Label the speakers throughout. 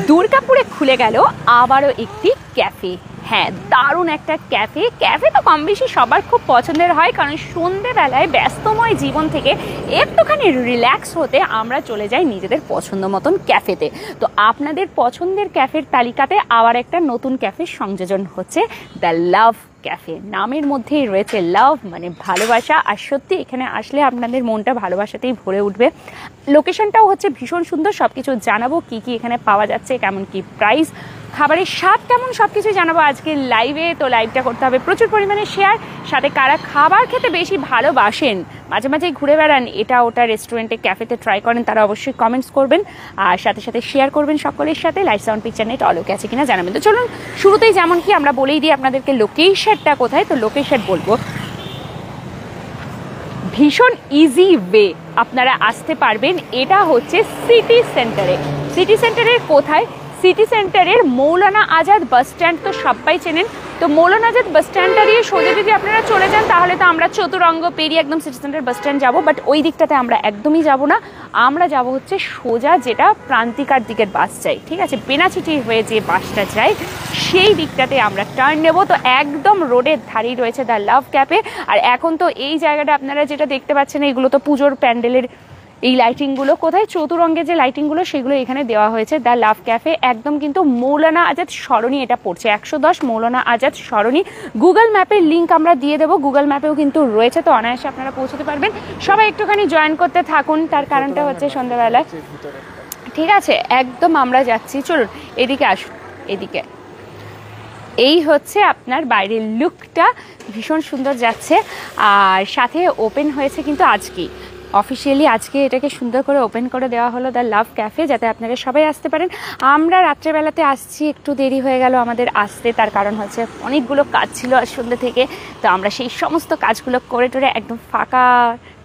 Speaker 1: দুর্গাপুরে খুলে গেল আবারও একটি ক্যাফে। হ্যাঁ, দারুণ একটা ক্যাফে। ক্যাফে তো কম বেশি সবার খুব পছন্দের হয়, কারণ সন্ধেবেলায় ব্যস্তময় জীবন থেকে একটুখানি রিল্যাক্স হতে আমরা চলে যাই নিজেদের পছন্দ মতন ক্যাফেতে। তো আপনাদের পছন্দের ক্যাফের তালিকাতে আবার একটা নতুন ক্যাফের সংযোজন হচ্ছে, দ্য লাভ ক্যাফে। নামের মধ্যেই রয়েছে লাভ, মানে ভালোবাসা। আর সত্যি এখানে আসলে আপনাদের মনটা ভালোবাসাতেই ভরে উঠবে। লোকেশনটাও হচ্ছে ভীষণ সুন্দর। সব কিছু জানাবো, কি কি এখানে পাওয়া যাচ্ছে, কেমন কি প্রাইস, খাবারের স্বাদ কেমন, সব কিছু জানাবো আজকে লাইভে। তো লাইভটা করতে হবে প্রচুর পরিমাণে শেয়ার। সাথে কারা খাবার খেতে বেশি ভালোবাসেন, মাঝে মাঝে ঘুরে বেড়ান, এটা ওটা রেস্টুরেন্টে ক্যাফেতে ট্রাই করেন, তারা অবশ্যই কমেন্টস করবেন আর সাথে সাথে শেয়ার করবেন সকলের সাথে। লাইট সাউন্ড পিকচার নেট অলোকে আছে কিনা জানাবেন। তো চলুন শুরুতেই যেমন কি আমরা বলেই দিই আপনাদেরকে লোকেশনটা কোথায়। তো লোকেশন বলবো, ভীষণ ইজি ওয়ে আপনারা আসতে পারবেন। এটা হচ্ছে সিটি সেন্টারে। সিটি সেন্টারের কোথায়? সিটি সেন্টারের মৌলানা আজাদ বাস স্ট্যান্ড তো সবাই চেনেন। তো মৌলানা আজাদ বাস স্ট্যান্ডটা দিয়ে সোজা যদি আপনারা চলে যান, তাহলে তো আমরা চতুরঙ্গ পেরিয়ে একদম সিটি সেন্টার বাস স্ট্যান্ড যাবো। বাট ওই দিকটাতে আমরা একদমই যাব না। আমরা যাব হচ্ছে সোজা, যেটা প্রান্তিকার দিকের বাস যায়, ঠিক আছে, বেনাচিটি হয়ে যে বাসটা যায় সেই দিকটাতে আমরা টার্ন নেব। তো একদম রোডের ধারেই রয়েছে দ্য লাভ ক্যাফে। আর এখন তো এই জায়গাটা আপনারা যেটা দেখতে পাচ্ছেন, এগুলো তো পুজোর প্যান্ডেলের এই লাইটিংগুলো, কোথায় চতুরঙ্গে যে লাইটিংগুলো সেগুলো এখানে দেওয়া হয়েছে। দ্য লাভ ক্যাফে একদম কিন্তু মৌলানা আজাদ সরণি এটা পড়ছে, 110 মৌলানা আজাদ সরণি। গুগল ম্যাপের লিঙ্ক আমরা দিয়ে দেবো, গুগল ম্যাপেও কিন্তু রয়েছে, তো অনায়াসে আপনারা পৌঁছতে পারবেন। সবাই একটুখানি জয়েন করতে থাকুন, তার কারণটা হচ্ছে সন্ধ্যাবেলায়, ঠিক আছে। একদম আমরা যাচ্ছি, চলুন এদিকে আসুন, এদিকে। এই হচ্ছে আপনার বাইরের লুকটা, ভীষণ সুন্দর যাচ্ছে। আর সাথে ওপেন হয়েছে কিন্তু আজকেই, অফিসিয়ালি আজকে এটাকে সুন্দর করে ওপেন করে দেওয়া হলো দ্য লাভ ক্যাফে, যাতে আপনারা সবাই আসতে পারেন। আমরা রাত্রেবেলাতে আসছি, একটু দেরি হয়ে গেল আমাদের আসতে, তার কারণ হচ্ছে অনেকগুলো কাজ ছিল আজ সন্ধ্যে থেকে। তো আমরা সেই সমস্ত কাজগুলো করে টোরে একদম ফাঁকা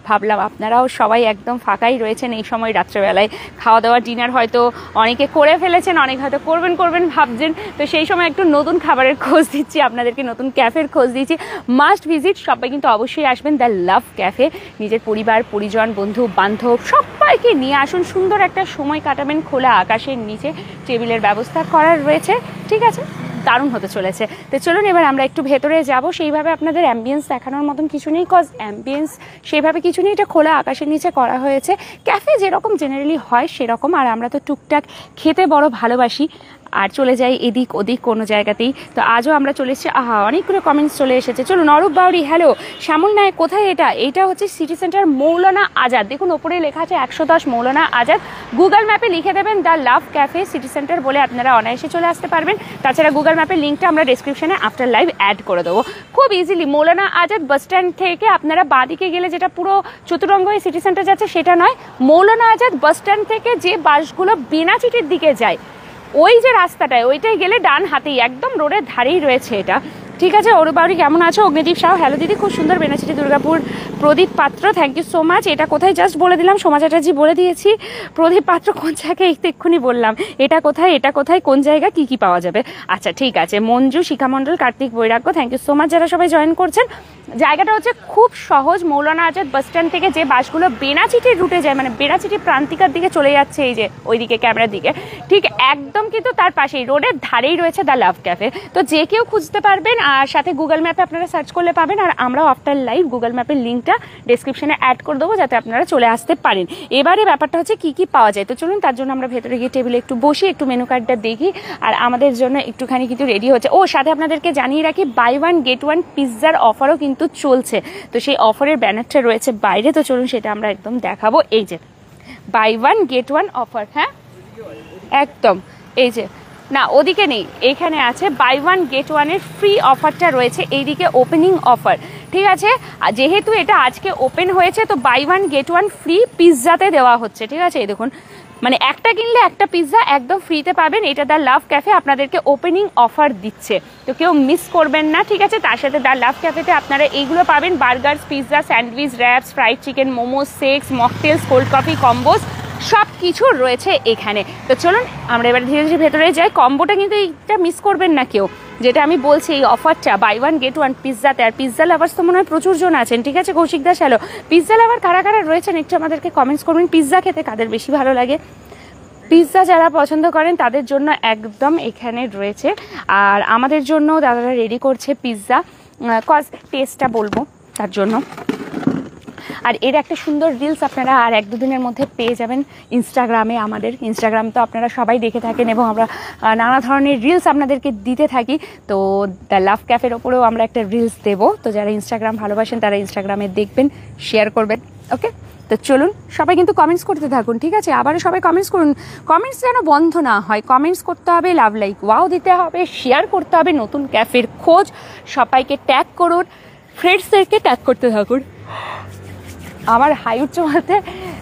Speaker 1: ভাবলাম। আপনারাও সবাই একদম ফাঁকাই রয়েছেন এই সময় রাত্রেবেলায়। খাওয়া দাওয়া ডিনার হয়তো অনেকে করে ফেলেছেন, অনেক হয়তো করবেন ভাবছেন। তো সেই সময় একটু নতুন খাবারের খোঁজ দিচ্ছি আপনাদেরকে, নতুন ক্যাফের খোঁজ দিচ্ছি। মাস্ট ভিজিট, সবাই কিন্তু অবশ্যই আসবেন দ্য লাভ ক্যাফে। নিজের পরিবার পরিজন বন্ধু বান্ধব সবাইকে নিয়ে আসুন, সুন্দর একটা সময় কাটাবেন। খোলা আকাশের নিচে টেবিলের ব্যবস্থা করার রয়েছে, ঠিক আছে, দারুণ হতে চলেছে। তো চলুন এবার আমরা একটু ভেতরে যাব। সেইভাবে আপনাদের অ্যাম্বিয়েন্স দেখানোর মতন কিছু নেই, কজ অ্যাম্বিয়েন্স সেইভাবে কিছু নেই, এটা খোলা আকাশের নিচে করা হয়েছে। ক্যাফে যেরকম জেনারেলি হয় সেরকম। আর আমরা তো টুকটাক খেতে বড় ভালোবাসি, আর চলে যাই এদিক ওদিক কোনো জায়গাতেই। তো আজও আমরা চলে এসেছি। অনেকগুলো কমেন্টস চলে এসেছে। চলুন, অরূপ বাউরি হ্যালো, শ্যামল নায়ক কোথায় এটা? এটা হচ্ছে সিটি সেন্টার মৌলানা আজাদ। দেখুন ওপরে লেখা আছে 110 মৌলানা আজাদ। গুগল ম্যাপে লিখে দেবেন the love cafe city centre বলে, আপনারা অনায়াসে চলে আসতে পারবেন। তাছাড়া গুগল ম্যাপের লিঙ্কটা আমরা ডেসক্রিপশনে আফটার লাইভ অ্যাড করে দেবো খুব easily. Maulana Azad bus stand থেকে আপনারা বাঁদিকে গেলে, যেটা পুরো চতুরঙ্গ হয়ে সিটি সেন্টার যাচ্ছে সেটা নয়, মৌলানা আজাদ বাস স্ট্যান্ড থেকে যে বাসগুলো বেনাচিটির দিকে যায় ওই যে রাস্তাটায়, ওইটাই গেলে ডান হাতেই একদম রোডের ধারেই রয়েছে এটা, ঠিক আছে। অরূপ বাউরি কেমন আছো? অগ্নিদীপ সাউ হ্যালো দিদি, খুব সুন্দর বেনাচিটি দুর্গাপুর। প্রদীপ পাত্র থ্যাংক ইউ সো মাচ। এটা কোথায় জাস্ট বলে দিলাম, সোমা চ্যাটার্জি বলে দিয়েছি। প্রদীপ পাত্র কোন জায়গায়, এই তো এক্ষুনি বললাম। এটা কোথায় কোন জায়গা, কি কি পাওয়া যাবে? আচ্ছা ঠিক আছে। মঞ্জু, শিখা মণ্ডল, কার্তিক বৈরাগ্য থ্যাংক ইউ সো মাচ যারা সবাই জয়েন করছেন। জায়গাটা হচ্ছে খুব সহজ। মৌলানা আজাদ বাস স্ট্যান্ড থেকে যে বাসগুলো বেনাচিটির রুটে যায়, মানে বেনাচিটি প্রান্তিকার দিকে চলে যাচ্ছে, এই যে ওইদিকে ক্যামেরার দিকে, ঠিক একদম কিন্তু তার পাশেই রোডের ধারেই রয়েছে দ্য লাভ ক্যাফে। তো যে কেউ খুঁজতে পারবেন, আর সাথে গুগল ম্যাপে আপনারা সার্চ করলে পাবেন। আর আমরাও আফটার লাইভ গুগল ম্যাপের লিঙ্কটা ডেসক্রিপশনে অ্যাড করে দেবো, যাতে আপনারা চলে আসতে পারেন। এবারে ব্যাপারটা হচ্ছে কি কি পাওয়া যায়। তো চলুন তার জন্য আমরা ভেতরে গিয়ে টেবিলে একটু বসি, একটু মেনু কার্ডটা দেখি। আর আমাদের জন্য একটুখানি কিন্তু রেডি হচ্ছে। সাথে আপনাদেরকে জানিয়ে রাখি, বাই ওয়ান গেট ওয়ান পিৎজার অফারও কিন্তু চলছে। তো সেই অফারের ব্যানারটা রয়েছে বাইরে, তো চলুন সেটা আমরা একদম দেখাবো। এই যে buy one get one offer, হ্যাঁ একদম, এই যে না ওদিকে নেই, এখানে আছে বাই ওয়ান গেট ওয়ানের ফ্রি অফারটা রয়েছে, এইদিকে ওপেনিং অফার, ঠিক আছে। আর যেহেতু এটা আজকে ওপেন হয়েছে, তো buy one get one free পিৎজাতে দেওয়া হচ্ছে, ঠিক আছে। এই দেখুন, মানে একটা কিনলে একটা পিৎজা একদম ফ্রিতে পাবেন। এটা দ্য লাভ ক্যাফে আপনাদেরকে ওপেনিং অফার দিচ্ছে, তো কেউ মিস করবেন না, ঠিক আছে। তার সাথে দ্য লাভ ক্যাফেতে আপনারা এইগুলো পাবেন: burger, pizza, sandwich, wraps, fried chicken, momos, shakes, mocktails, cold coffee, combos, সব কিছু রয়েছে এখানে। তো চলুন আমরা এবার ধীরে ধীরে ভেতরে যাই। কম্বোটা কিন্তু এইটা মিস করবেন না কেউ, যেটা আমি বলছি, এই অফারটা বাই ওয়ান গেট ওয়ান পিৎজাতে। আর পিৎজা লাভার্স তো মনে হয় প্রচুর জন আছেন, ঠিক আছে। Koushik Das hello, pizza lover কারা কারা রয়েছেন একটু আমাদেরকে কমেন্টস করবেন। পিৎজা খেতে কাদের বেশি ভালো লাগে? পিৎজা যারা পছন্দ করেন তাদের জন্য একদম এখানে রয়েছে। আর আমাদের জন্য দাদারা রেডি করছে পিৎজা, কজ টেস্টটা বলবো তার জন্য। আর এর একটা সুন্দর রিলস আপনারা আর 1-2 দিনের মধ্যে পেয়ে যাবেন ইনস্টাগ্রামে। আমাদের ইনস্টাগ্রাম তো আপনারা সবাই দেখে থাকেন এবং আমরা নানা ধরনের রিলস আপনাদেরকে দিতে থাকি। তো দ্য লাভ ক্যাফের ওপরেও আমরা একটা রিলস দেবো, তো যারা ইনস্টাগ্রাম ভালোবাসেন তারা ইনস্টাগ্রামে দেখবেন, শেয়ার করবেন। ওকে, তো চলুন সবাই কিন্তু কমেন্টস করতে থাকুন, ঠিক আছে? আবারও সবাই কমেন্টস করুন, কমেন্টস যেন বন্ধ না হয়। কমেন্টস করতে হবে, লাভ লাইক ওয়াও দিতে হবে, শেয়ার করতে হবে, নতুন ক্যাফের খোঁজ, সবাইকে ট্যাগ করুন, ফ্রেন্ডসদেরকে ট্যাগ করতে থাকুন। আমার হাই উঠছে বলতে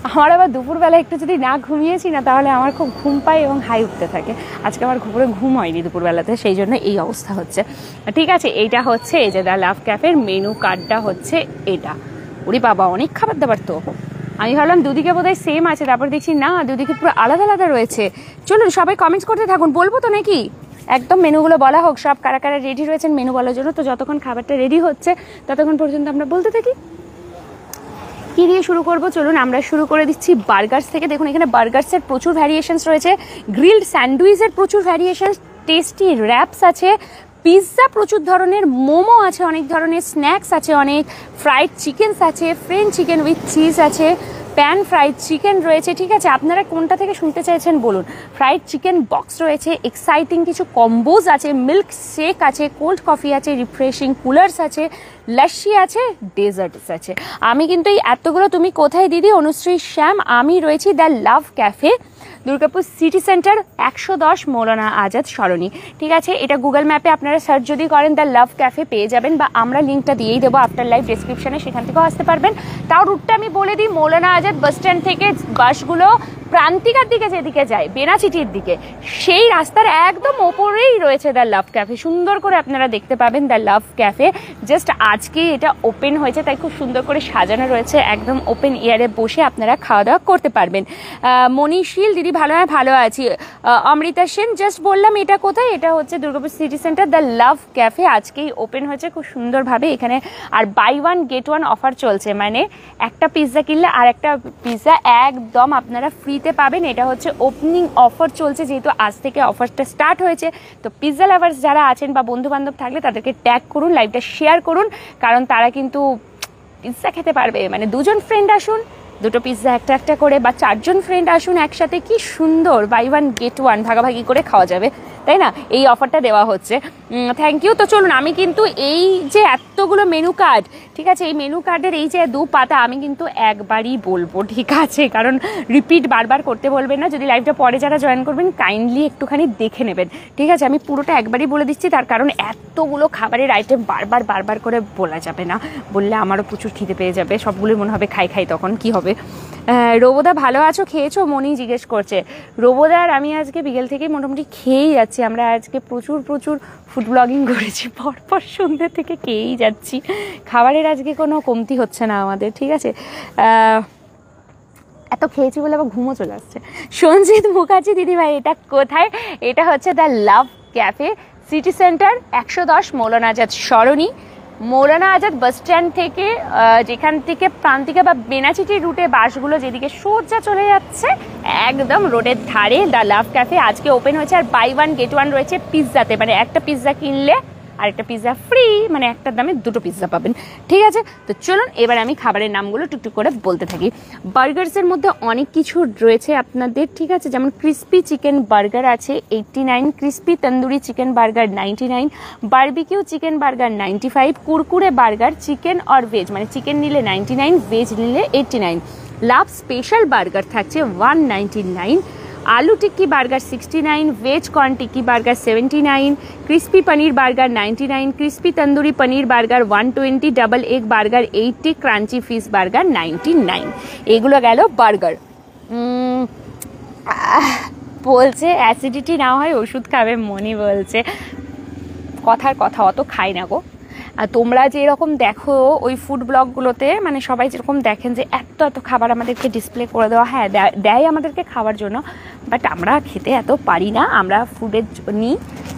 Speaker 1: আমার আবার দুপুরবেলা একটু যদি না ঘুমিয়েছি না তাহলে আমার খুব ঘুম পায় এবং হাই উঠতে থাকে। আজকে আমার ঘুম হয়নি দুপুরবেলাতে, সেই জন্য এই অবস্থা হচ্ছে, ঠিক আছে? এইটা হচ্ছে এই যে দ্য লাভ ক্যাফের মেনু কার্ডটা হচ্ছে এটা। ওরে বাবা, অনেক খাবার দাবার তো। আমি ভাবলাম দুদিকে বোধহয় সেম আছে, তারপর দেখছি না, দুদিকে পুরো আলাদা আলাদা রয়েছে। চলুন সবাই কমেন্টস করতে থাকুন, বলবো তো নাকি একদম মেনুগুলো বলা হোক, সব কারা কারা রেডি রয়েছেন মেনু বলার জন্য। তো যতক্ষণ খাবারটা রেডি হচ্ছে ততক্ষণ পর্যন্ত আমরা বলতে থাকি। কি দিয়ে শুরু করব? চলুন আমরা শুরু করে দিচ্ছি বার্গার্স থেকে। দেখুন এখানে বার্গার্সের প্রচুর ভ্যারিয়েশনস রয়েছে, গ্রিলড স্যান্ডউইচের প্রচুর ভ্যারিয়েশনস, টেস্টি র্যাপস আছে, পিৎজা প্রচুর ধরনের, মোমো আছে, অনেক ধরনের স্ন্যাক্স আছে, অনেক ফ্রাইড চিকেনস আছে, ফ্রেঞ্চ চিকেন উইথ চিজ আছে, প্যান ফ্রাইড চিকেন রয়েছে, ঠিক আছে? আপনারা কোনটা থেকে শুনতে চাইছেন বলুন। ফ্রাইড চিকেন বক্স রয়েছে, এক্সাইটিং কিছু কম্বোজ আছে, মিল্ক শেক আছে, কোল্ড কফি আছে, রিফ্রেশিং কুলার্স আছে, লস্যি আছে, ডেজার্টস আছে। আমি কিন্তু এই এতগুলো, তুমি কোথায় দিদি? অনুশ্রী শ্যাম, আমি রয়েছি the love cafe, Durgapur city centre, 110 Maulana Azad সরণি, ঠিক আছে? এটা গুগল ম্যাপে আপনারা সার্চ যদি করেন দ্য লাভ ক্যাফে পেয়ে যাবেন, বা আমরা লিঙ্কটা দিয়েই দেবো আফটার লাইভ ডেসক্রিপশনে, সেখান থেকেও আসতে পারবেন। তাও রুটটা আমি বলে দিই, মৌলানা আজাদ বাস স্ট্যান্ড থেকে বাসগুলো প্রান্তিকার দিকে যেদিকে যায়, বেনাচিটির দিকে, সেই রাস্তার একদম ওপরেই রয়েছে দ্য লাভ ক্যাফে। সুন্দর করে আপনারা দেখতে পাবেন দ্য লাভ ক্যাফে। জাস্ট আজকে এটা ওপেন হয়েছে, তাই খুব সুন্দর করে সাজানো রয়েছে, একদম ওপেন এয়ারে বসে আপনারা খাওয়া দাওয়া করতে পারবেন। মনীশীল দিদি, ভালো আছি। অমৃতা সেন, জাস্ট বললাম এটা কোথায়, এটা হচ্ছে Durgapur city centre the love cafe, আজকেই ওপেন হয়েছে খুব সুন্দরভাবে এখানে। আর বাই 1 গেট 1 অফার চলছে, মানে একটা পিৎজা কিনলে আর একটা পিৎজা একদম আপনারা ফ্রিতে পাবেন। এটা হচ্ছে ওপেনিং অফার চলছে, যেহেতু আজ থেকে অফারটা স্টার্ট হয়েছে। তো পিৎজা লাভার্স যারা আছেন বা বন্ধু বান্ধব থাকলে তাদেরকে ট্যাগ করুন, লাইভটা শেয়ার করুন, কারণ তারা কিন্তু পিৎজা খেতে পারবে। মানে 2 জন ফ্রেন্ড আসুন, 2টো পিৎজা একটা করে, বা 4 জন ফ্রেন্ড আসুন একসাথে, কি সুন্দর বাই 1 গেট 1 ভাগাভাগি করে খাওয়া যাবে, তাই না? এই অফারটা দেওয়া হচ্ছে। Thank you. তো চলুন, আমি কিন্তু এই যে এতগুলো মেনু কার্ড, ঠিক আছে, এই মেনু কার্ডের এই যে 2 পাতা আমি কিন্তু একবারই বলবো, ঠিক আছে? কারণ রিপিট বারবার করতে বলবেন না। যদি লাইভটা পরে যারা জয়েন করবেন কাইন্ডলি একটুখানি দেখে নেবেন, ঠিক আছে? আমি পুরোটা একবারই বলে দিচ্ছি, তার কারণ এতগুলো খাবারের আইটেম বারবার করে বলা যাবে না, বললে আমারও প্রচুর খিদে পেয়ে যাবে, সবগুলো মনে হবে খাই তখন কি হবে। রোবোদা, ভালো আছো, খেয়েছো? মনি জিজ্ঞেস করছে। রোবোদার আমি আজকে বিকেল থেকে মোটামুটি খেয়েই যাচ্ছি। আমরা আজকে প্রচুর ফুড ব্লগিং করেছি, পরপর সন্ধ্যে থেকে খেয়েই যাচ্ছি। খাবারের আজকে কোনো কমতি হচ্ছে না আমাদের, ঠিক আছে? এত খেয়েছি বলে আবার ঘুমও চলে আসছে। সঞ্জিত মুখার্জি, দিদিভাই এটা কোথায়? এটা হচ্ছে the love cafe, city centre, 110 Maulana Azad Sarani. Maulana Azad bus stand থেকে, যেখান থেকে প্রান্তিকা বা বেনাচিটি রুটে বাসগুলো যেদিকে সোজা চলে যাচ্ছে, একদম রোডের ধারে দ্য লাভ ক্যাফে আজকে ওপেন হয়েছে। আর বাই 1 গেট 1 রয়েছে পিৎজাতে, মানে একটা পিৎজা কিনলে আরেকটা পিৎজা ফ্রি, মানে একটার দামে 2টো পিৎজা পাবেন, ঠিক আছে? তো চলুন এবার আমি খাবারের নামগুলো টুকটুক করে বলতে থাকি। বার্গার্সের মধ্যে অনেক কিছু রয়েছে আপনাদের, ঠিক আছে? যেমন ক্রিস্পি চিকেন বার্গার আছে 89, crispy tandoori chicken burger 99, barbecue chicken burger 95, Kurkure burger chicken আর ভেজ, মানে চিকেন নিলে 99, ভেজ নিলে 89, লাভ স্পেশাল বার্গার থাকছে 199, aloo tikki burger 69, veg corn tikki burger 79, crispy paneer burger 99, crispy tandoori paneer burger 120, double egg burger 80, crunchy fish burger 99। এগুলো গেল বার্গার। বলছে acidity না হয় ওষুধ খাবে, মনি বলছে। কথার কথা, অত খাই না গো। আর তোমরা যেরকম দেখো ওই ফুড ব্লগগুলোতে, মানে সবাই যেরকম দেখেন যে এত খাবার আমাদেরকে ডিসপ্লে করে দেওয়া, হ্যাঁ দেয় আমাদেরকে খাওয়ার জন্য, বাট আমরা খেতে এত পারি না। আমরা ফুডের নিই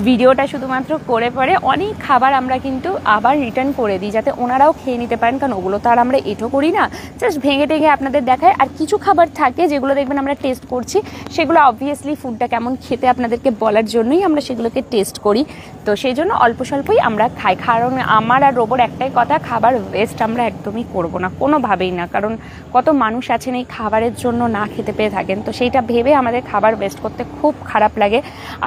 Speaker 1: ভিডিওটা শুধুমাত্র করে পরে অনেক খাবার আমরা কিন্তু আবার রিটার্ন করে দিই, যাতে ওনারাও খেয়ে নিতে পারেন, কারণ ওগুলো তো আর আমরা এঁটো করি না, জাস্ট ভেঙে টেঙে আপনাদের দেখায়। আর কিছু খাবার থাকে যেগুলো দেখবেন আমরা টেস্ট করছি, সেগুলো অবভিয়াসলি ফুডটা কেমন খেতে আপনাদেরকে বলার জন্যই আমরা সেগুলোকে টেস্ট করি। তো সেই জন্য অল্প স্বল্পই আমরা খাই, কারণ আমার আর রোবর একটাই কথা, খাবার ওয়েস্ট আমরা একদমই করব না, কোনোভাবেই না, কারণ কত মানুষ আছেন এই খাবারের জন্য না খেতে পেয়ে থাকেন। তো সেইটা ভেবে আমাদের খাবার ওয়েস্ট করতে খুব খারাপ লাগে।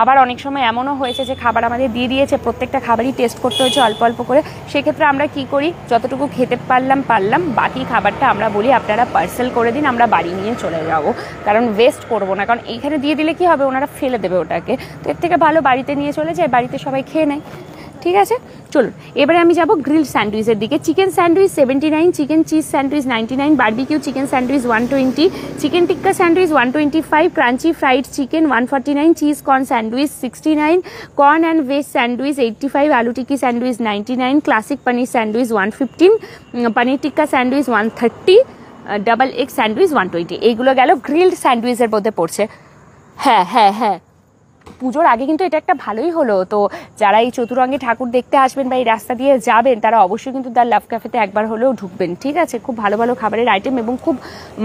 Speaker 1: আবার অনেক সময় এমনও হয়েছে যে খাবার আমাদের দিয়ে দিয়েছে, প্রত্যেকটা খাবারই টেস্ট করতে হয়েছে অল্প অল্প করে, সেক্ষেত্রে আমরা কি করি, যতটুকু খেতে পারলাম, বাকি খাবারটা আমরা বলি আপনারা পার্সেল করে দিন, আমরা বাড়ি নিয়ে চলে যাব, কারণ ওয়েস্ট করব না, কারণ এইখানে দিয়ে দিলে কি হবে, ওনারা ফেলে দেবে ওটাকে। তো এর থেকে ভালো বাড়িতে নিয়ে চলে যায়, বাড়িতে সবাই খেয়ে নেয়। ঠিক আছে, চলুন এবারে আমি যাব গ্রিল স্যান্ডউইচের দিকে। Chicken sandwich 79, chicken cheese sandwich 99, barbecue chicken sandwich 120, chicken tikka sandwich 125, crunchy fried chicken 149, cheese corn sandwich 69, corn and veg sandwich 85, আলু টিক্কি স্যান্ডউইচ 99, ক্লাসিক পনির স্যান্ডউইচ 115, পনির টিক্কা স্যান্ডউইচ 130, ডাবল এগ স্যান্ডউইচ 120। এইগুলো গেল গ্রিলড স্যান্ডউইচের মধ্যে পড়ছে। হ্যাঁ, পুজোর আগে কিন্তু এটা একটা ভালোই হলো। তো যারা এই চতুরঙ্গী ঠাকুর দেখতে আসবেন বা এই রাস্তা দিয়ে যাবেন, তারা অবশ্যই কিন্তু দ্য লাভ ক্যাফেতে একবার হলেও ঢুকবেন। ঠিক আছে, খুব ভালো ভালো খাবারের আইটেম এবং খুব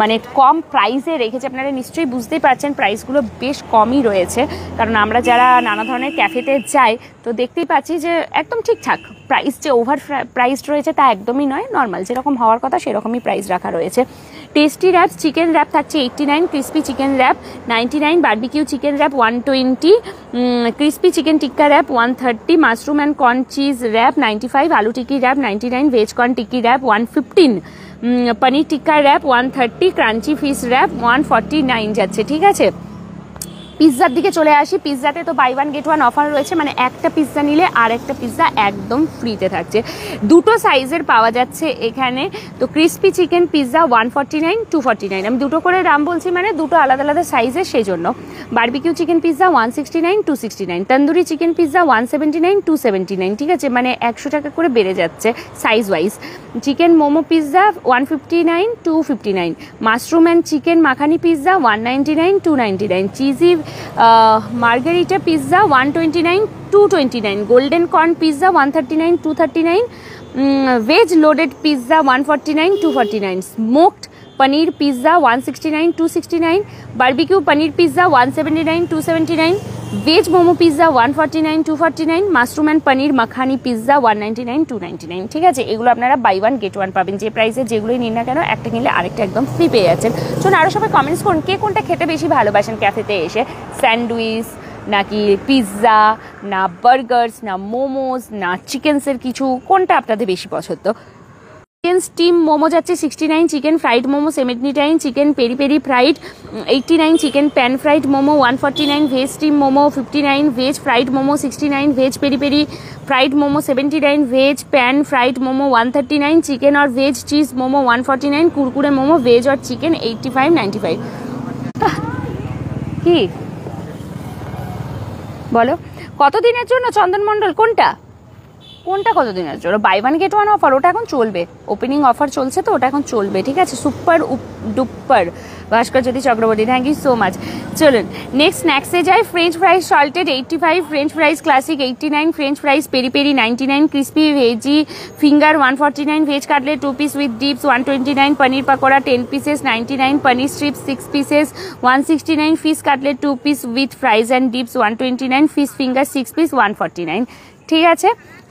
Speaker 1: মানে কম প্রাইসে রেখেছে। আপনারা নিশ্চয়ই বুঝতেই পারছেন প্রাইসগুলো বেশ কমই রয়েছে, কারণ আমরা যারা নানা ধরনের ক্যাফেতে যাই তো দেখতেই পাচ্ছি যে একদম ঠিকঠাক প্রাইস, যে ওভার প্রাইসড রয়েছে তা একদমই নয়, নর্মাল যেরকম হওয়ার কথা সেরকমই প্রাইস রাখা রয়েছে। টেস্টি র্যাপ চিকেন র্যাপ থাকছে 89, crispy chicken wrap 99, barbecue chicken wrap 120, crispy chicken tikka wrap 130, mushroom and corn cheese wrap 95, aloo tikki wrap 99, veg corn tikki wrap 115, paneer tikka wrap 130, crunchy fish wrap 149 যাচ্ছে। ঠিক আছে, পিৎজার দিকে চলে আসি। পিৎজাতে তো buy one get one offer রয়েছে, মানে একটা পিৎজা নিলে আর একটা পিৎজা একদম ফ্রিতে থাকছে। দুটো সাইজের পাওয়া যাচ্ছে এখানে। তো ক্রিস্পি চিকেন পিৎজা 149, 249, আমি দুটো করে দাম বলছি, মানে দুটো আলাদা আলাদা সাইজের সেই জন্য। Barbecue chicken pizza 169, 269, tandoori chicken pizza 179, 279। ঠিক আছে, মানে 100 টাকা করে বেড়ে যাচ্ছে size wise. Chicken momo pizza 159, 259, mushroom and chicken makhani pizza 199, 299, cheesy margherita pizza 129, 229, golden corn pizza 139, 239, veg loaded pizza 149, 249, smoked paneer pizza 169, 269, barbecue paneer pizza 179, 279, veg momo pizza 149, 249, mushroom and paneer makhani pizza 199, 299। ঠিক আছে, এগুলো আপনারা বাই ওয়ান গেট ওয়ান পাবেন, যে প্রাইসে যেগুলোই নিন না কেন একটা কিনলে আরেকটা একদম ফ্রি পেয়ে যাচ্ছেন। চলুন আরও সবাই কমেন্টস করুন, কে কোনটা খেতে বেশি ভালোবাসেন ক্যাফেতে এসে, স্যান্ডউইচ নাকি পিৎজা, না বার্গার্স, না মোমোস, না চিকেনসের কিছু, কোনটা আপনাদের বেশি পছন্দ? চিকেন স্টিম মোমো যাচ্ছে 69, chicken fried momo 79, chicken peri peri fried 89, chicken pan fried momo 149, veg steam momo 59, veg fried momo 69, veg peri peri fried momo 79, veg pan fried momo 139, chicken और veg cheese momo 149, Kurkure momo veg और চিকেন 85, 95। কি বলো কতদিনের জন্য চন্দন মণ্ডল, কোনটা কতদিনের জন্য? Buy one get one offer, ওটা এখন চলবে, ওপেনিং অফার চলছে তো ওটা এখন চলবে। ঠিক আছে, super duper Bhaskar Jyoti Chakraborty, thank you so much. চলুন নেক্সট স্ন্যাক্সে যাই। French fries salted 85, French fries classic 89, French fries peri peri 99, crispy veggie finger 149, veg cutlet 2 piece with dips 129, paneer pakora 10 pieces 99, paneer strips 6 pieces 169, fish cutlet 2 piece with fries and dips 129, fish finger 6 piece 149। ঠিক আছে,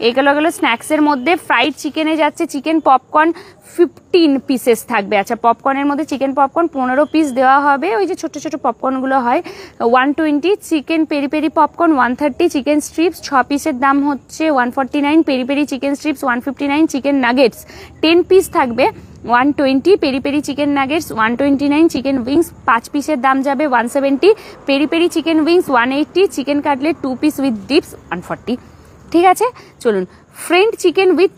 Speaker 1: এগুলো স্ন্যাক্সের মধ্যে। Fried চিকেনে যাচ্ছে chicken popcorn 15 pieces থাকবে। আচ্ছা, পপকর্নের মধ্যে chicken popcorn 15 piece দেওয়া হবে, ওই যে ছোট ছোট পপকর্নগুলো হয় 120, chicken peri peri popcorn 130, chicken strips 6 পিসের দাম হচ্ছে 149, peri peri chicken strips 159, chicken nuggets 10 piece থাকবে 120, peri peri chicken nuggets 129, chicken wings 5 পিসের দাম যাবে 170, peri peri chicken wings 180, chicken cutlet 2 piece with dips 140। ঠিক আছে, চলুন friend chicken with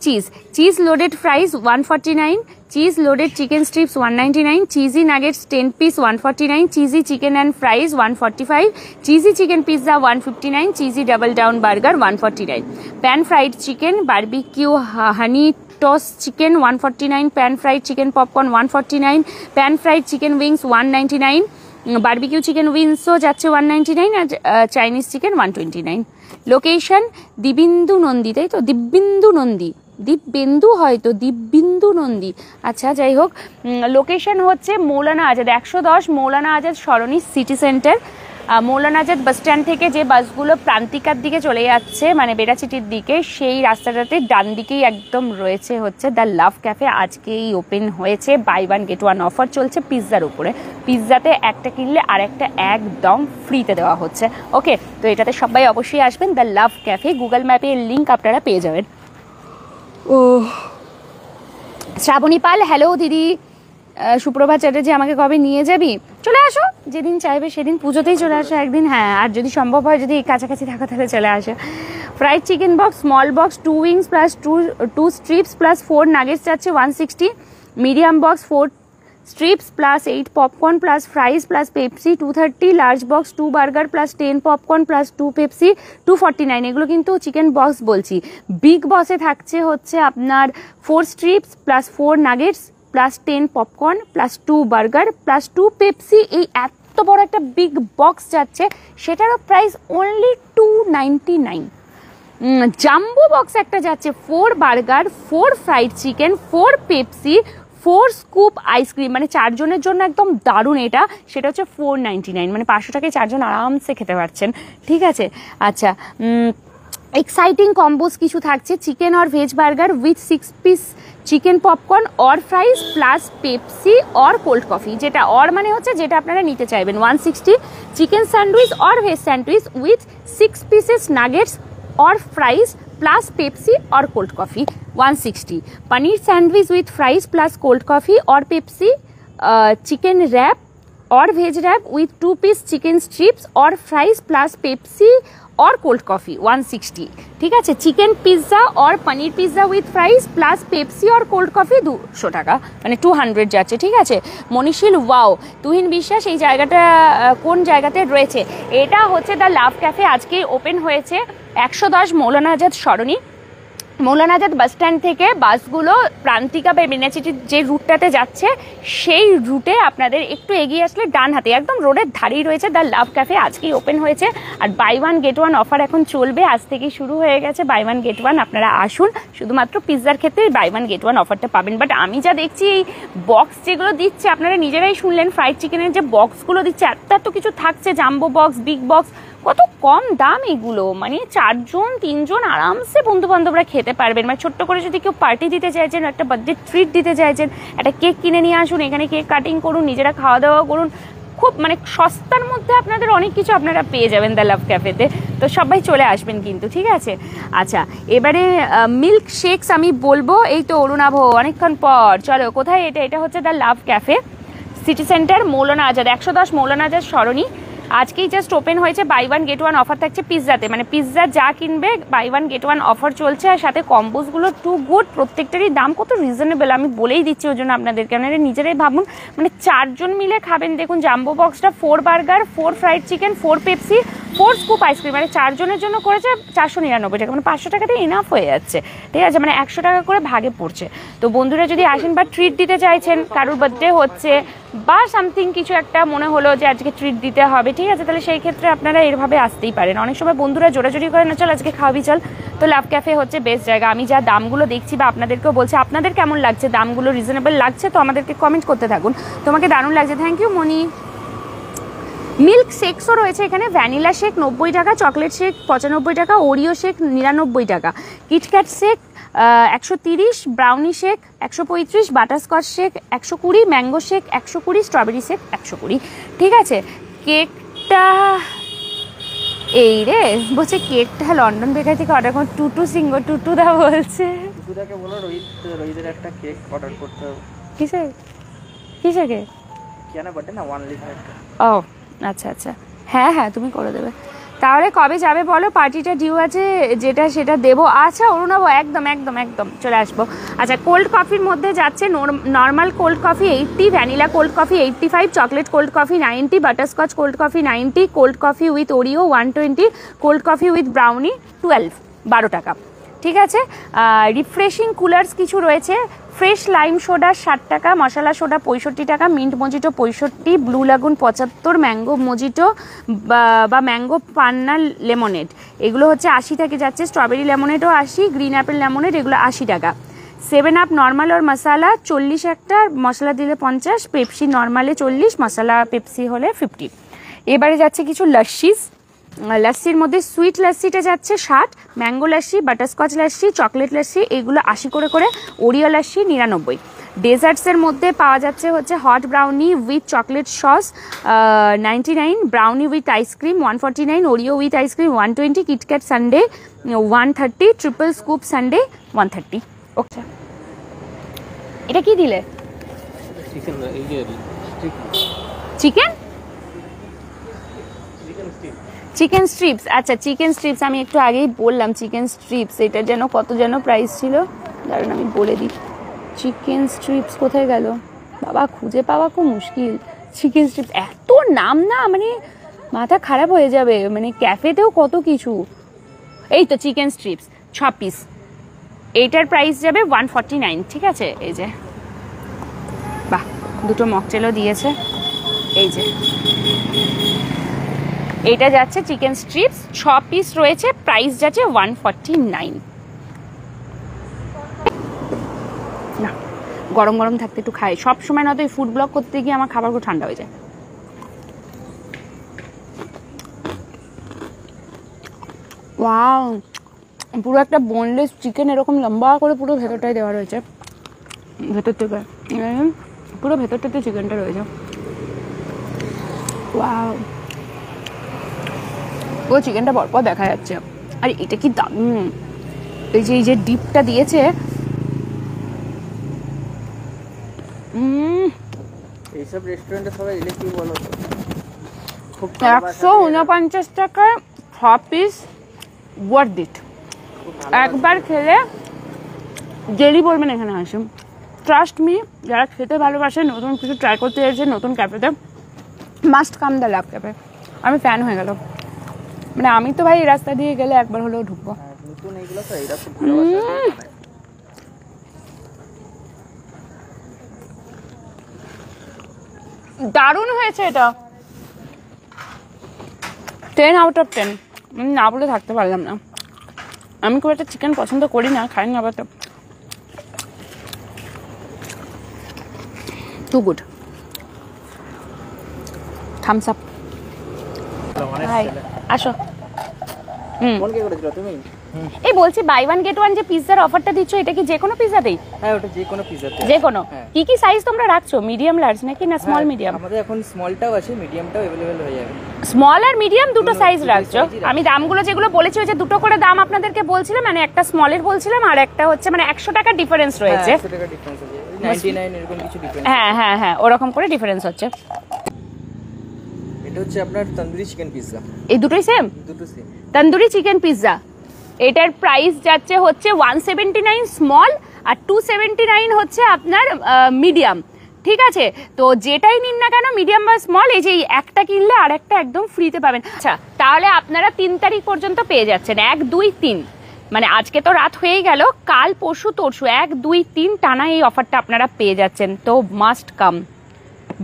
Speaker 1: cheese loaded fries 149, cheese loaded chicken strips 199, cheesy nuggets 10 piece 149, cheesy chicken and fries 145, cheesy chicken pizza 159, cheesy double down burger 149, pan fried chicken barbecue honey toss chicken 149, pan fried chicken popcorn 149, pan fried chicken wings 199, barbecue chicken উইংসও যাচ্ছে 199 আর Chinese chicken 129। Location Dibyendu Nandi, তাই তো? দিব্যেন্দু নন্দী, দীপবেন্দু হয়তো, দিব্যেন্দু নন্দী। আচ্ছা যাই হোক, location হচ্ছে মৌলানা আজাদ 110 মৌলানা আজাদ সরণি city centre. Maulana Azad bus stand থেকে যে বাসগুলো প্রান্তিকার দিকে চলে যাচ্ছে মানে বেড়াচিটির দিকে, সেই রাস্তাটাতে ডান দিকেই একদম রয়েছে হচ্ছে দ্য লাভ ক্যাফে। আজকেই ওপেন হয়েছে, buy one get one offer চলছে পিৎজার উপরে। পিৎজাতে একটা কিনলে আর একটা একদম ফ্রিতে দেওয়া হচ্ছে। ওকে, তো এটাতে সবাই অবশ্যই আসবেন, দ্য লাভ ক্যাফে। গুগল ম্যাপের লিঙ্ক আপনারা পেয়ে যাবেন। ও শ্রাবণী পাল, হ্যালো দিদি। সুপ্রভা চ্যাটার্জি, আমাকে কবে নিয়ে যাবি? চলে আসো, যেদিন চাইবে সেদিন, পুজোতেই চলে আসো একদিন। হ্যাঁ, আর যদি সম্ভব হয়, যদি কাছাকাছি থাকো তাহলে চলে আসো। Fried chicken box small box 2 wings plus 2 strips plus 4 nuggets যাচ্ছে 160। Medium box 4 strips plus 8 popcorn plus ফ্রাইজ plus Pepsi 230। Large box 2 burger plus 10 popcorn plus 2 Pepsi 249। এগুলো কিন্তু চিকেন বক্স বলছি। বিগ বক্সে থাকছে হচ্ছে আপনার 4 strips plus 4 nuggets plus 10 popcorn plus 2 burger plus 2 Pepsi. এই এত বড় একটা বিগ বক্স যাচ্ছে, সেটারও প্রাইস অনলি 299। জাম্বো বক্স একটা যাচ্ছে 4 burger 4 fried chicken 4 Pepsi 4 scoop ice cream, মানে 4 জনের জন্য একদম দারুণ এটা। সেটা হচ্ছে 499, মানে 500 টাকায় 4 জন আরামসে খেতে পারছেন। ঠিক আছে, আচ্ছা এক্সাইটিং কম্বোস কিছু থাকছে। Chicken or veg burger with 6 piece chicken popcorn or fries plus Pepsi or cold coffee. যেটা অর মানে হচ্ছে যেটা আপনারা নিতে চাইবেন 160। Chicken sandwich or veg sandwich with 6 pieces nuggets or fries plus Pepsi or cold coffee 160। Paneer sandwich with fries plus cold coffee or Pepsi. Chicken wrap or veg wrap with 2 piece chicken strips or fries plus Pepsi और cold coffee 160। ঠিক আছে, chicken pizza और paneer pizza with fries plus Pepsi और cold coffee 200 টাকা, মানে 200 যাচ্ছে। ঠিক আছে, মনীষীল ওয়াও, তুহিন বিশ্বাস, এই জায়গাটা কোন জায়গাতে রয়েছে? এটা হচ্ছে দ্য লাভ ক্যাফে। আজকেই ওপেন হয়েছে 110 মৌলানা আজাদ সরণি। মৌলানা আজাদ বাস স্ট্যান্ড থেকে বাসগুলো প্রান্তিকা বা বেনাচিটির যে রুটটাতে যাচ্ছে, সেই রুটে আপনাদের একটু এগিয়ে আসলে ডান হাতে একদম রোডের ধারেই রয়েছে দ্য লাভ ক্যাফে। আজকেই ওপেন হয়েছে, আর buy one get one offer এখন চলবে, আজ থেকেই শুরু হয়ে গেছে বাই ওয়ান গেট ওয়ান। আপনারা আসুন, শুধুমাত্র পিৎজার ক্ষেত্রে বাই ওয়ান গেট ওয়ান অফারটা পাবেন। বাট আমি যা দেখছি এই বক্স যেগুলো দিচ্ছে, আপনারা নিজেরাই শুনলেন, ফ্রাইড চিকেনের যে বক্সগুলো দিচ্ছে, এত কিছু থাকছে, জাম্বো বক্স, বিগ বক্স, কত কম দাম এগুলো। মানে 4 জন 3 জন আরামসে বন্ধু বান্ধবরা খেতে পারবেন। মানে ছোট্ট করে যদি কেউ পার্টি দিতে চাইছেন, একটা বার্থডে ট্রিট দিতে চাইছেন, একটা কেক কিনে নিয়ে আসুন, এখানে কেক কাটিং করুন, নিজেরা খাওয়া দাওয়া করুন। খুব মানে সস্তার মধ্যে আপনাদের অনেক কিছু আপনারা পেয়ে যাবেন দ্য লাভ ক্যাফেতে। তো সবাই চলে আসবেন কিন্তু, ঠিক আছে? আচ্ছা, এবারে মিল্ক শেকস আমি বলবো। এই তো অরুণাভ, অনেকক্ষণ পর। চলো, কোথায় এটা? এটা হচ্ছে the love cafe, city centre, Maulana Azad 110 Maulana Azad Sarani. আজকেই জাস্ট ওপেন হয়েছে, buy one get one offer থাকছে পিৎজাতে। মানে পিৎজা যা কিনবে buy one get one offer চলছে, আর সাথে কম্বোসগুলো টু গুড। প্রত্যেকটারই দাম কত রিজনেবল, আমি বলেই দিচ্ছি ওই জন্য আপনাদেরকে। আপনারা নিজেরাই ভাবুন, মানে 4 জন মিলে খাবেন। দেখুন জাম্বো বক্সটা 4 burger 4 fried chicken 4 Pepsi 4 scoop ice cream, মানে 4 জনের জন্য করেছে 499 টাকা, মানে 500 টাকাতে ইনাফ হয়ে যাচ্ছে। ঠিক আছে, মানে 100 টাকা করে ভাগে পড়ছে। তো বন্ধুরা যদি আসেন বা ট্রিট দিতে চাইছেন, কারোর বার্থডে হচ্ছে বা সামথিং কিছু একটা মনে হলো যে আজকে ট্রিট দিতে হবে, ঠিক আছে, তাহলে সেই ক্ষেত্রে আপনারা এভাবে আসতেই পারেন। অনেক সময় বন্ধুরা জোরাজোরি করে না, চল আজকে খাওয়াবি চল। তো লাভ ক্যাফে হচ্ছে বেস্ট জায়গা। আমি যা দামগুলো দেখছি বা আপনাদেরকেও বলছি, আপনাদের কেমন লাগছে? দামগুলো রিজনেবল লাগছে তো আমাদেরকে কমেন্ট করতে থাকুন। তোমাকে দারুণ লাগছে, থ্যাংক ইউ মনি। মিল্ক শেকসও রয়েছে এখানে। ভ্যানিলা শেক 90 টাকা, চকলেট শেক 95 টাকা, ওরিও শেক 99 টাকা, KitKat shake 130, brownie shake 135, butterscotch shake 120, mango shake 120, strawberry shake 120। ঠিক আছে, কেকটা এই রে বলছে, কেকটা লন্ডন বেকারি থেকে অর্ডার করুন। টুটু সিংহ, টুটু দা বলছে,
Speaker 2: টুটুদাকে বলো রোহিতের একটা কেক অর্ডার করতে হবে।
Speaker 1: কিসে কিসে কেক?
Speaker 2: কেন বাটে না 1 লিটার একটা।
Speaker 1: ও আচ্ছা আচ্ছা, হ্যাঁ হ্যাঁ তুমি করে দেবে। তাহলে কবে যাবে বলো? পার্টিটা ডিউ আছে যেটা, সেটা দেবো। আচ্ছা অরুণাব, একদম একদম একদম চলে আসবো। আচ্ছা, কোল্ড কফির মধ্যে যাচ্ছে normal cold coffee 80, vanilla cold coffee 85, chocolate cold coffee 90, butterscotch cold coffee 90, cold coffee with Oreo 120, cold coffee with brownie 12 টাকা। ঠিক আছে। রিফ্রেশিং কুলার্স কিছু রয়েছে, ফ্রেশ লাইম সোডা 60 টাকা, মশলা সোডা 65 টাকা, mint mojito 65, blue lagoon 75, mango mojito বা mango panna lemonade এগুলো হচ্ছে 80 থেকে যাচ্ছে, স্ট্রবেরি লেমনেডও 80, গ্রিন অ্যাপেল লেমনেড এগুলো 80 টাকা। 7 আপ নর্মাল আর মশালা 40 একটা, মশলা দিলে 50, পেপসি নর্মালে 40, মশলা পেপসি হলে 50। এবারে যাচ্ছে কিছু লস্যিস, লস্যির মধ্যে সুইট লস্যিটা যাচ্ছে 60, mango lassi, butterscotch lassi, chocolate lassi এগুলো 80 করে, ওরিও লস্যি 99। ডেজার্টসের মধ্যে পাওয়া যাচ্ছে হচ্ছে hot brownie with chocolate sauce 99, brownie with ice cream 149, Oreo with ice cream 120, KitKat Sunday 130, triple scoop Sunday 130। ওকে, এটা কি দিলে? Chicken chicken strips. আচ্ছা চিকেন স্ট্রিপস আমি একটু আগেই বললাম, চিকেন স্ট্রিপস এটা যেন কত যেন প্রাইস ছিল, দাঁড়ান আমি বলে দিই। চিকেন স্ট্রিপস কোথায় গেল বাবা, খুঁজে পাওয়া খুব মুশকিল। চিকেন স্ট্রিপস এত নাম না, মানে মাথা খারাপ হয়ে যাবে, মানে ক্যাফেতেও কত কিছু। এই তো চিকেন স্ট্রিপস 6 পিস, এইটার প্রাইস যাবে 149। ঠিক আছে, এই যে বাহ, দুটো মকটেলও দিয়েছে। এই যে এটা যাচ্ছে চিকেন স্ট্রিপস 6 পিস রয়েছে, প্রাইস যাচ্ছে 149। না গরম গরম থাকতে একটু খাই, সব সময় না তো এই ফুড ব্লগ করতে গিয়ে আমার খাবারগুলো ঠান্ডা হয়ে যায়। ওয়াও, পুরো একটা বোনলেস চিকেন এরকম লম্বা করে পুরো ভেতরটাই দেওয়া রয়েছে, ভেতর থেকে পুরো ভেতরটাতে চিকেনটা রয়েছে। ওয়াও, ও চিকেনটা পরপর দেখা যাচ্ছে। আর এটা কি দারুণ, এই যে ডিপটা দিয়েছে,
Speaker 2: এইসব রেস্টুরেন্টে সবাই এলে কি বলো তো,
Speaker 1: 149 টাকায় 6 পিস, ওয়ার্থ ইট। একবার খেলে ডেলি বলবেন এখানে আসুন। ট্রাস্ট মি, যারা খেতে ভালোবাসে, নতুন কিছু ট্রাই করতে চাইছে নতুন ক্যাফেতে, must come the love Cafe. আমি ফ্যান হয়ে গেল, মানে আমি তো ভাই এই রাস্তা দিয়ে গেলে একবার হলেও ঢুকবো।
Speaker 2: নতুন এইগুলো তো এরা খুব ভালোবাসে।
Speaker 1: দারুণ হয়েছে এটা, 10 আউট অফ 10। না বলে থাকতে পারলাম না। আমি খুব একটা চিকেন পছন্দ করি না, খাই না, আবার too good. Thums Up. Hi, আসো।
Speaker 2: কোন কে করেছিল তুমি?
Speaker 1: এই বলছি বাই ওয়ান গেট ওয়ান যে পিৎজার অফারটা দিচ্ছ, এটা কি যে কোনো পিৎজাতেই?
Speaker 2: হ্যাঁ, ওটা যে কোনো পিৎজাতে।
Speaker 1: যে কোনো? কি কি সাইজ তোমরা রাখছো? মিডিয়াম লার্জ নাকি না স্মল মিডিয়াম?
Speaker 2: আমাদের এখন স্মলটাও আছে, মিডিয়ামটাও अवेलेबल হয়ে যাবে।
Speaker 1: স্মল আর মিডিয়াম দুটো সাইজ রাখছো? আমি দামগুলো যেগুলো বলেছি ওই যে দুটো করে দাম আপনাদেরকে বলছিলাম, মানে একটা স্মলের বলছিলাম আর একটা হচ্ছে মানে 100 টাকা ডিফারেন্স রয়েছে।
Speaker 2: 100 টাকা ডিফারেন্স আছে, 99 এরকম কিছু ডিফারেন্স।
Speaker 1: হ্যাঁ হ্যাঁ হ্যাঁ, ওরকম করে ডিফারেন্স হচ্ছে।
Speaker 2: এটা হচ্ছে আপনার তন্দুরি চিকেন পিৎজা।
Speaker 1: এই দুটোই সেম?
Speaker 2: দুটো সেম
Speaker 1: তন্দুরি চিকেন পিৎজা, এটার প্রাইস যাচ্ছে হচ্ছে 179 স্মল আর 279 হচ্ছে আপনার মিডিয়াম। ঠিক আছে, তো যেটাই নিন না কেন মিডিয়াম বা স্মল, এই যে একটা কিনলে আর একটা একদম ফ্রিতে পাবেন। আচ্ছা, তাহলে আপনারা 3 তারিখ পর্যন্ত পেয়ে যাচ্ছেন, 1 2 3, মানে আজকে তো রাত হয়েই গেল, কাল পরশু তরশু 1 2 3 টানা এই অফারটা আপনারা পেয়ে যাচ্ছেন। তো must come.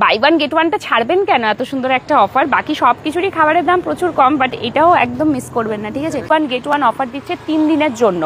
Speaker 1: Buy one get ওয়ানটা ছাড়বেন কেন? এত সুন্দর একটা অফার, বাকি সব কিছুরই খাবারের দাম প্রচুর কম, বাট এটাও একদম মিস করবেন না। ঠিক আছে, ওয়ান গেট ওয়ান অফার দিচ্ছে 3 দিনের জন্য,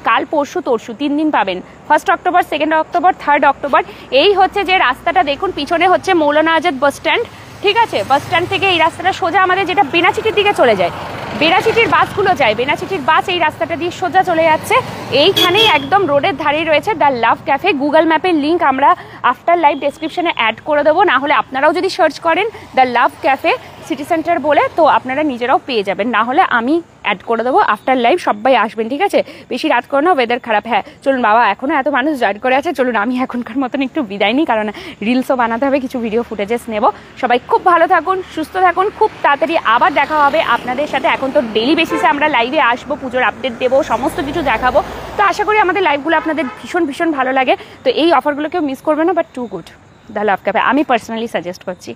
Speaker 1: কাল পরশু তরশু 3 দিন পাবেন। 1 অক্টোবর, 2 অক্টোবর, 3 অক্টোবর। এই হচ্ছে যে রাস্তাটা দেখুন পিছনে হচ্ছে মৌলানা আজাদ বাস স্ট্যান্ড। ঠিক আছে, বাস স্ট্যান্ড থেকে এই রাস্তাটা সোজা আমাদের যেটা বেনাচিটির দিকে চলে যায়, বেনাচিটির বাসগুলো যায়, বেনাচিটির বাস এই রাস্তাটা দিয়ে সোজা চলে যাচ্ছে। এইখানেই একদম রোডের ধারেই রয়েছে দ্য লাভ ক্যাফে। গুগল ম্যাপের লিঙ্ক আমরা আফটার লাইভ ডেসক্রিপশনে অ্যাড করে দেবো, না হলে আপনারাও যদি সার্চ করেন the love cafe city centre বলে, তো আপনারা নিজেরাও পেয়ে যাবেন, না হলে আমি অ্যাড করে দেবো আফটার লাইভ। সবাই আসবেন, ঠিক আছে? বেশি রাত করো না, ওয়েদার খারাপ। হ্যাঁ চলুন বাবা, এখনও এত মানুষ জয়েন করে আছে, চলুন আমি এখনকার মতন একটু বিদায় নিই, কারণ রিলসও বানাতে হবে, কিছু ভিডিও ফুটেজেস নেব। সবাই খুব ভালো থাকুন, সুস্থ থাকুন, খুব তাড়াতাড়ি আবার দেখা হবে আপনাদের সাথে। এখন তো ডেইলি বেসিসে আমরা লাইভে আসবো, পুজোর আপডেট দেবো, সমস্ত কিছু দেখাবো। তো আশা করি আমাদের লাইভগুলো আপনাদের ভীষণ ভীষণ ভালো লাগে। তো এই অফারগুলোকেও মিস করবে না, but too good the love Cafe, আমি পার্সোনালি সাজেস্ট করছি।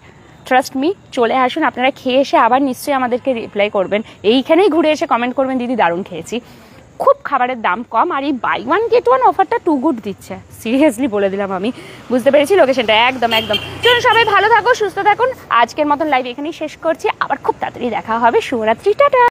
Speaker 1: ট্রাস্ট মি, চলে আসুন, আপনারা খেয়ে এসে আবার নিশ্চয়ই আমাদেরকে রিপ্লাই করবেন, এইখানেই ঘুরে এসে কমেন্ট করবেন দিদি দারুণ খেয়েছি। খুব খাবারের দাম কম, আর এই বাই ওয়ান গেট ওয়ান অফারটা টু গুড দিচ্ছে, সিরিয়াসলি বলে দিলাম আমি। বুঝতে পেরেছি লোকেশনটা, একদম একদম। চলুন সবাই ভালো থাকো, সুস্থ থাকুন। আজকের মতন লাইভ এখানেই শেষ করছি, আবার খুব তাড়াতাড়ি দেখা হবে। শুভরাত্রি, টাটা।